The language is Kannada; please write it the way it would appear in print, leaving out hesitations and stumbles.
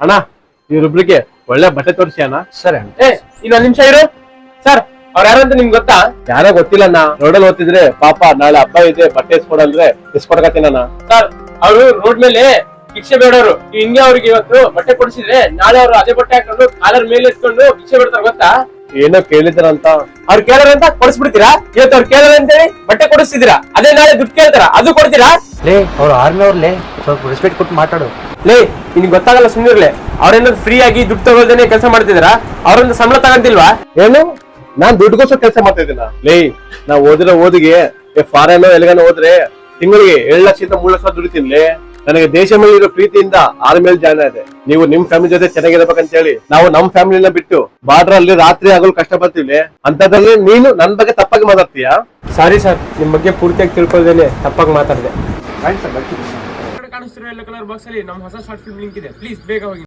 ಅಣ್ಣ ಇವ್ರಿಬ್ರಿಗೆ ಒಳ್ಳೆ ಬಟ್ಟೆ ತೋರಿಸಿ ಅಣ್ಣ. ಸರಿ ಅಣ್ಣ. ಇನ್ನೊಂದ್ ನಿಮಿಷ ಇರು ಸರ್. ಅವ್ರ ಯಾರಂತ ನಿಮ್ಗೆ ಗೊತ್ತಾ? ಯಾರೋ ಗೊತ್ತಿಲ್ಲ ಅಣ್ಣ, ರೋಡಲ್ಲಿ ಓದ್ತಿದ್ರೆ ಪಾಪ ನಾಳೆ ಹಬ್ಬ ಇದೆ ಬಟ್ಟೆ ಇಸ್ಕೊಡಂದ್ರೆ ಇಸ್ಕೊಡಕತ್ತೀನಣ್ಣ. ಸರ್ ಅವರು ರೋಡ್ ಮೇಲೆ ಭಿಕ್ಷೆ ಬೇಡವರು. ಹಿಂಗೆ ಅವ್ರಿಗೆ ಇವತ್ತು ಬಟ್ಟೆ ಕೊಡಿಸಿದ್ರೆ ನಾಳೆ ಅವರು ಅದೇ ಬಟ್ಟೆ ಹಾಕೊಂಡು ಕಾಲರ್ ಮೇಲೆ ಎತ್ಕೊಂಡು ಭಿಕ್ಷೆ ಬೇಡ್ತಾರೆ ಗೊತ್ತಾ? ಏನೋ ಕೇಳಿದ್ರಂತ. ಅವ್ರು ಕೇಳಾರಂತ ಕೊಡಿಸ್ಬಿಡ್ತೀರಾ? ಇವತ್ತು ಅವ್ರು ಕೇಳಾರ ಅಂತೇಳಿ ಬಟ್ಟೆ ಕೊಡಿಸ್ತಿದ್ದೀರಾ, ಅದೇ ನಾಳೆ ದುಡ್ಡು ಕೇಳ್ತಾರ ಅದು ಕೊಡ್ತೀರಾ? ಲೇ ಅವ್ರು ಆರ್ಮಿ ಅವ್ರಲ್ಲೇ ಸ್ವಲ್ಪ ರೆಸ್ಪೆಕ್ಟ್ ಕೊಟ್ಟು ಮಾತಾಡು. ಲೇ ನಿನ್ಗೆ ಗೊತ್ತಾಗಲ್ಲ, ಸುಮ್ಮನಿರ್ಲೆ. ಅವ್ರೇನಾದ್ರು ಫ್ರೀ ಆಗಿ ದುಡ್ಡು ತಗೊಳ್ದೇನೆ ಕೆಲಸ ಮಾಡ್ತಿದಾರ? ಅವ್ರೊಂದು ಸಂಬಳ ತಗಂತಿಲ್ವಾ? ಏನು ನಾನ್ ದುಡ್ಡುಗೋಸ್ಕರ ಕೆಲಸ ಮಾಡ್ತಾ ಇದ್ದೀನ? ಲೇ ನಾವ್ ಓದಿರೋ ಓದಿಗೆ ಫಾರೆನ್ ಎಲ್ಲಿಗಾನ ಹೋದ್ರೆ ತಿಂಗಳಿಗೆ 7 ಲಕ್ಷದಿಂದ 3 ಲಕ್ಷ ದುಡಿತೀನಿ. ನನಗೆ ದೇಶ ಮೇಲೆ ಇರೋ ಪ್ರೀತಿಯಿಂದ ಆರ್ಮಿಯಲ್ಲಿ ಜಾಯ್ನ್ ಆದೆ. ನೀವು ನಿಮ್ ಫ್ಯಾಮಿಲಿ ಜೊತೆ ಚೆನ್ನಾಗಿರ್ಬೇಕಂತ ಹೇಳಿ ನಾವು ನಮ್ ಫ್ಯಾಮಿಲಿನ ಬಿಟ್ಟು ಬಾರ್ಡರ್ ಅಲ್ಲಿ ರಾತ್ರಿ ಆಗಲು ಕಷ್ಟ ಪಡ್ತೀವಿ. ಅಂತದ್ರಲ್ಲಿ ನೀನು ನನ್ ಬಗ್ಗೆ ತಪ್ಪಾಗಿ ಮಾತಾಡ್ತೀಯಾ? ಸಾರಿ ಸರ್, ನಿಮ್ ಬಗ್ಗೆ ಪೂರ್ತಿಯಾಗಿ ತಿಳ್ಕೊಳ್ದೇನೆ ತಪ್ಪಾಗಿ ಮಾತಾಡಿದೆ. ಆಯ್ತು ಸರ್, ಬರ್ತೀನಿ. ಕಾಣಿಸ್ತಿರೋ ಎಲ್ಲ ಕಲರ್ ಬಾಕ್ಸ್ ಅಲ್ಲಿ ನಮ್ಮ ಹೊಸ ಶಾರ್ಟ್ ಫಿಲ್ಮ್ ಲಿಂಕ್ ಇದೆ, ಪ್ಲೀಸ್ ಬೇಗ ಹೋಗಿ.